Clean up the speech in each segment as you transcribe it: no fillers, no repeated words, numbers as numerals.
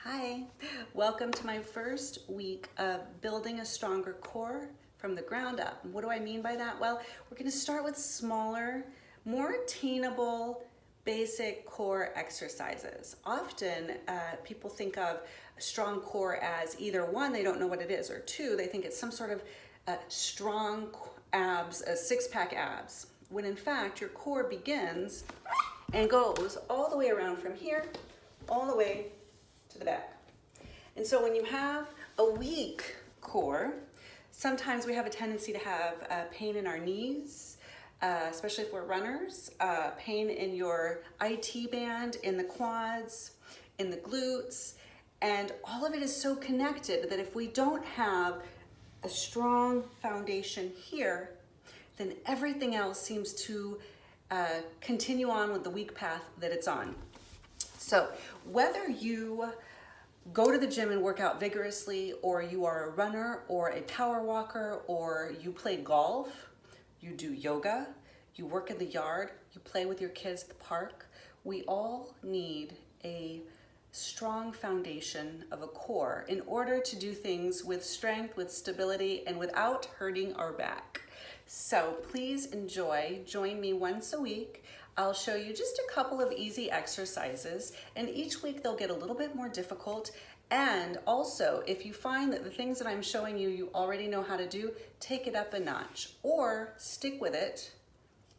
Hi, welcome to my first week of building a stronger core from the ground up. What do I mean by that? Well, we're going to start with smaller, more attainable, basic core exercises. Often people think of a strong core as either one, they don't know what it is, or two, they think it's some sort of strong abs, six-pack abs, when in fact your core begins and goes all the way around from here, all the way to the back. And so when you have a weak core, sometimes we have a tendency to have pain in our knees, especially if we're runners, pain in your IT band, in the quads, in the glutes, and all of it is so connected that if we don't have a strong foundation here, then everything else seems to continue on with the weak path that it's on. So whether you go to the gym and work out vigorously, or you are a runner or a power walker, or you play golf, you do yoga, you work in the yard, you play with your kids at the park, we all need a strong foundation of a core in order to do things with strength, with stability, and without hurting our back. So please join me once a week. I'll show you just a couple of easy exercises, and each week they'll get a little bit more difficult. And also, if you find that the things that I'm showing you, you already know how to do, take it up a notch or stick with it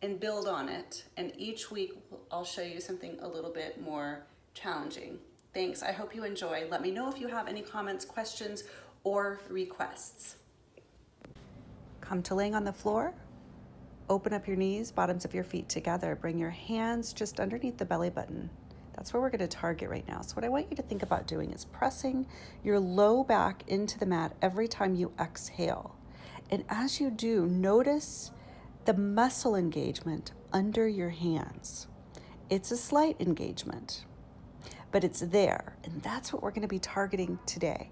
and build on it. And each week I'll show you something a little bit more challenging. Thanks, I hope you enjoy. Let me know if you have any comments, questions, or requests. Come to laying on the floor. Open up your knees, bottoms of your feet together. Bring your hands just underneath the belly button. That's where we're going to target right now. So what I want you to think about doing is pressing your low back into the mat every time you exhale. And as you do, notice the muscle engagement under your hands. It's a slight engagement, but it's there. And that's what we're going to be targeting today.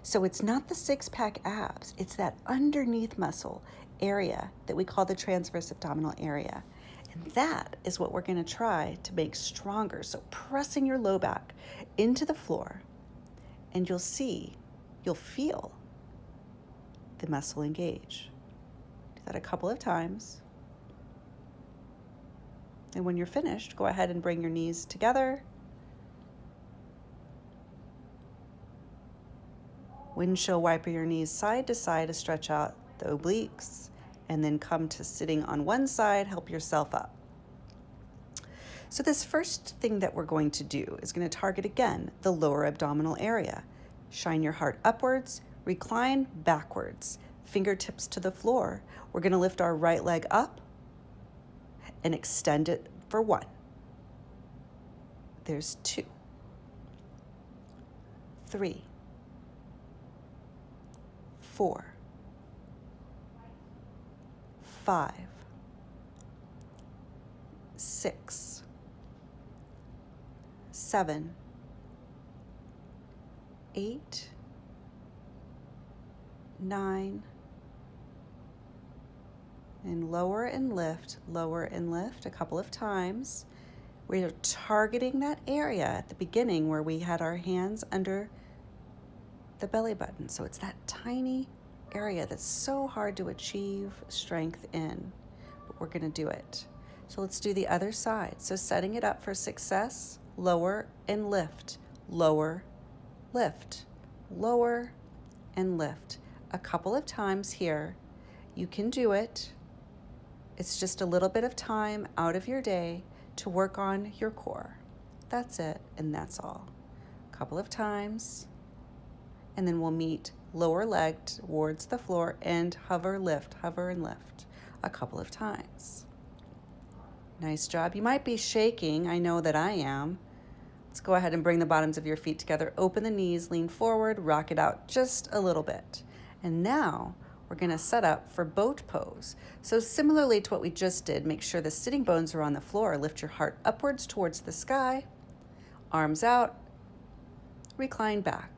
So it's not the six-pack abs, it's that underneath muscle area that we call the transverse abdominal area. And that is what we're going to try to make stronger. So pressing your low back into the floor, and you'll feel the muscle engage. Do that a couple of times. And when you're finished, go ahead and bring your knees together. Windshield wiper your knees side to side to stretch out the obliques, and then come to sitting on one side, help yourself up. So this first thing that we're going to do is going to target again the lower abdominal area. Shine your heart upwards, recline backwards, fingertips to the floor. We're going to lift our right leg up and extend it for 1. There's 2, 3, 4, 5, 6, 7, 8, 9, and lower and lift a couple of times. We're targeting that area at the beginning where we had our hands under the belly button. So it's that tiny area that's so hard to achieve strength in, but we're going to do it. So let's do the other side. So setting it up for success, lower and lift, lower, lift, lower and lift. A couple of times here. You can do it. It's just a little bit of time out of your day to work on your core. That's it, and that's all. A couple of times, and then we'll meet lower leg towards the floor and hover and lift a couple of times. Nice job. You might be shaking. I know that I am. Let's go ahead and bring the bottoms of your feet together. Open the knees, lean forward, rock it out just a little bit. And now we're going to set up for boat pose. So similarly to what we just did, make sure the sitting bones are on the floor. Lift your heart upwards towards the sky, arms out, recline back.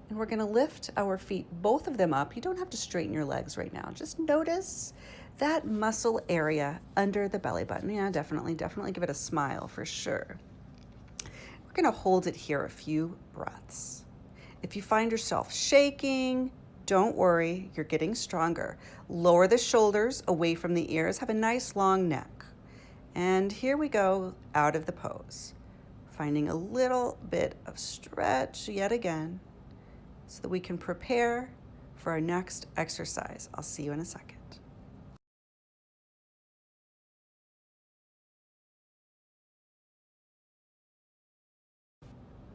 And we're going to lift our feet, both of them up. You don't have to straighten your legs right now. Just notice that muscle area under the belly button. Yeah, definitely give it a smile for sure. We're going to hold it here a few breaths. If you find yourself shaking, don't worry, you're getting stronger. Lower the shoulders away from the ears, have a nice long neck. And here we go out of the pose. Finding a little bit of stretch yet again so that we can prepare for our next exercise. I'll see you in a second.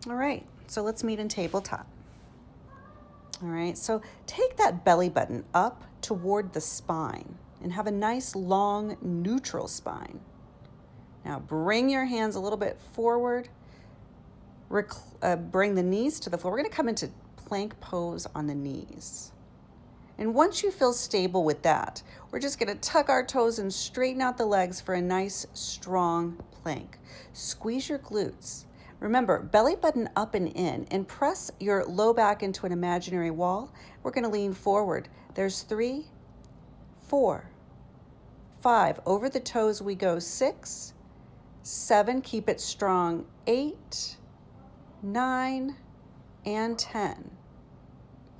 All right, so let's meet in tabletop. All right, so take that belly button up toward the spine and have a nice long neutral spine. Now bring your hands a little bit forward, bring the knees to the floor. We're gonna come into plank pose on the knees. And once you feel stable with that, we're just gonna tuck our toes and straighten out the legs for a nice strong plank. Squeeze your glutes. Remember, belly button up and in, and press your low back into an imaginary wall. We're gonna lean forward. There's 3, 4, 5. Over the toes we go. 6, 7, keep it strong. 8, 9, and 10.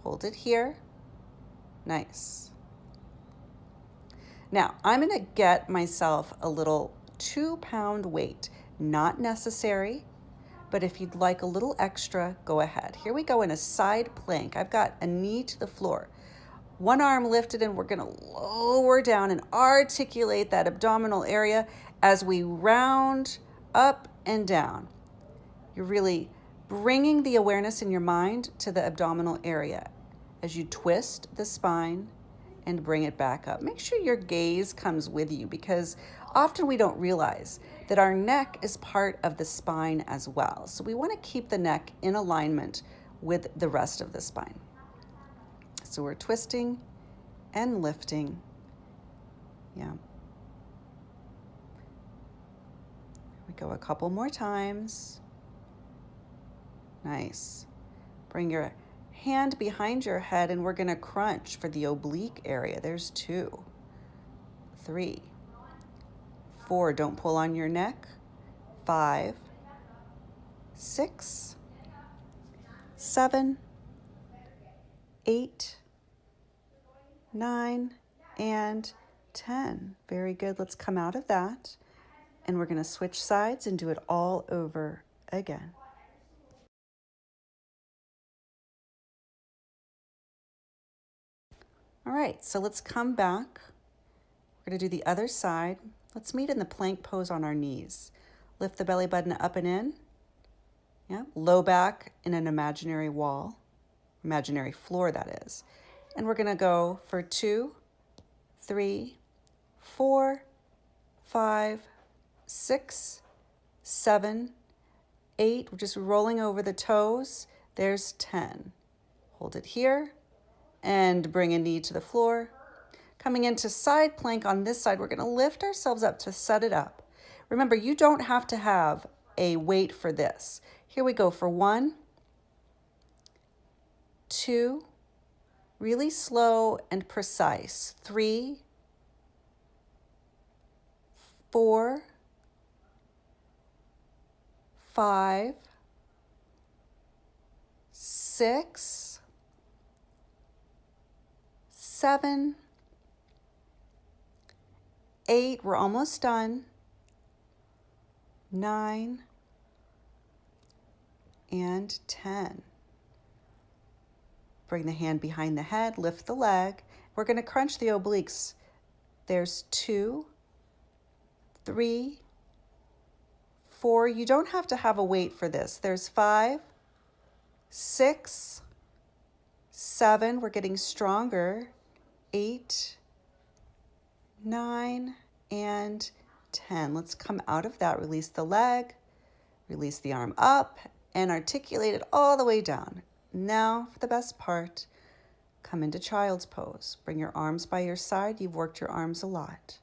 Hold it here. Nice. Now, I'm gonna get myself a little 2-pound weight. Not necessary, but if you'd like a little extra, go ahead. Here we go in a side plank. I've got a knee to the floor. One arm lifted, and we're gonna lower down and articulate that abdominal area as we round up and down. You're really bringing the awareness in your mind to the abdominal area as you twist the spine and bring it back up. Make sure your gaze comes with you, because often we don't realize that our neck is part of the spine as well. So we want to keep the neck in alignment with the rest of the spine. So we're twisting and lifting. Yeah. We go a couple more times. Nice. Bring your hand behind your head, and we're going to crunch for the oblique area. There's 2, 3, 4. Don't pull on your neck. 5, 6, 7, 8, 9, and 10. Very good. Let's come out of that, and we're going to switch sides and do it all over again. All right, so let's come back. We're gonna do the other side. Let's meet in the plank pose on our knees. Lift the belly button up and in. Yeah, low back in an imaginary wall, imaginary floor that is. And we're gonna go for 2, 3, 4, 5, 6, 7, 8. We're just rolling over the toes. There's 10. Hold it here. And bring a knee to the floor. Coming into side plank on this side, we're going to lift ourselves up to set it up. Remember, you don't have to have a weight for this. Here we go for 1, 2, really slow and precise. 3, 4, 5, 6, 7, 8, we're almost done. 9, and 10. Bring the hand behind the head, lift the leg. We're going to crunch the obliques. There's 2, 3, 4. You don't have to have a weight for this. There's 5, 6, 7. We're getting stronger. 8, 9, and 10. Let's come out of that. Release the leg, release the arm up, and articulate it all the way down. Now, for the best part, come into child's pose. Bring your arms by your side. You've worked your arms a lot.